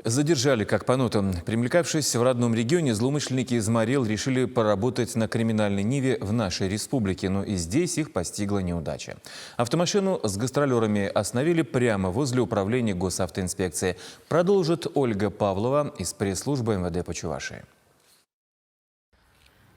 Задержали как по нотам. Примелькавшись в родном регионе, злоумышленники из Марел решили поработать на криминальной ниве в нашей республике. Но и здесь их постигла неудача. Автомашину с гастролерами остановили прямо возле управления госавтоинспекции. Продолжит Ольга Павлова из пресс-службы МВД по Чувашии.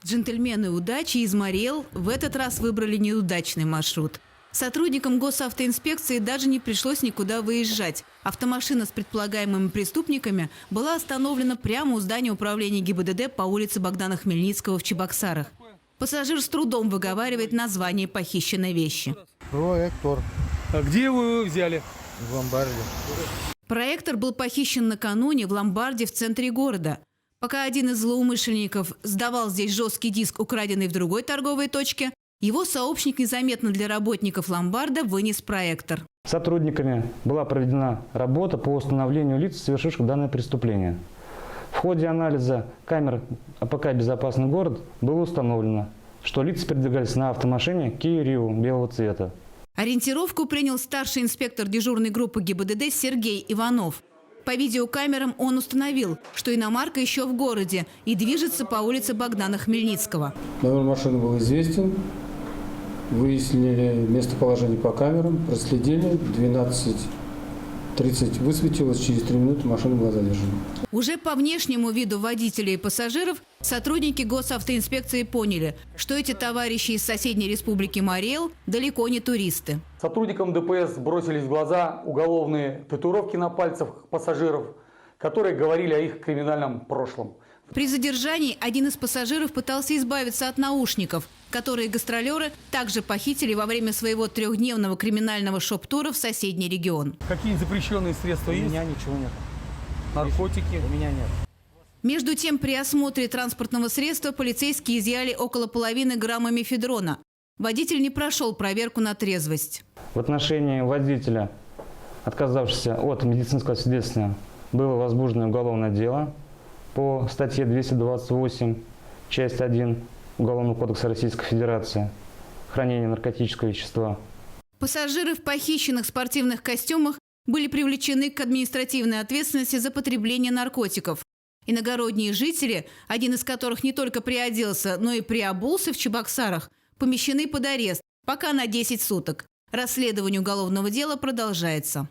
Джентльмены удачи из Марел в этот раз выбрали неудачный маршрут. Сотрудникам госавтоинспекции даже не пришлось никуда выезжать. Автомашина с предполагаемыми преступниками была остановлена прямо у здания управления ГИБДД по улице Богдана Хмельницкого в Чебоксарах. Пассажир с трудом выговаривает название похищенной вещи. Проектор. А где вы его взяли? В ломбарде. Проектор был похищен накануне в ломбарде в центре города. Пока один из злоумышленников сдавал здесь жесткий диск, украденный в другой торговой точке, его сообщник незаметно для работников ломбарда вынес проектор. Сотрудниками была проведена работа по установлению лиц, совершивших данное преступление. В ходе анализа камер АПК «Безопасный город» было установлено, что лица передвигались на автомашине Kia Rio белого цвета. Ориентировку принял старший инспектор дежурной группы ГИБДД Сергей Иванов. По видеокамерам он установил, что иномарка еще в городе и движется по улице Богдана Хмельницкого. Номер машины был известен. Выяснили местоположение по камерам, проследили. 12:30 высветилось, через 3 минуты машина была задержана. Уже по внешнему виду водителей и пассажиров сотрудники госавтоинспекции поняли, что эти товарищи из соседней республики Марел далеко не туристы. Сотрудникам ДПС бросились в глаза уголовные татуировки на пальцах пассажиров, которые говорили о их криминальном прошлом. При задержании один из пассажиров пытался избавиться от наушников, которые гастролеры также похитили во время своего 3-дневного криминального шоп-тура в соседний регион. Какие запрещенные средства есть? У меня ничего нет. Наркотики? У меня нет. Между тем, при осмотре транспортного средства полицейские изъяли около половины грамма мефедрона. Водитель не прошел проверку на трезвость. В отношении водителя, отказавшегося от медицинского свидетельства, было возбуждено уголовное дело по статье 228, часть 1 Уголовного кодекса Российской Федерации «Хранение наркотического вещества». Пассажиры в похищенных спортивных костюмах были привлечены к административной ответственности за потребление наркотиков. Иногородние жители, один из которых не только приоделся, но и приобулся в Чебоксарах, помещены под арест, пока на 10 суток. Расследование уголовного дела продолжается.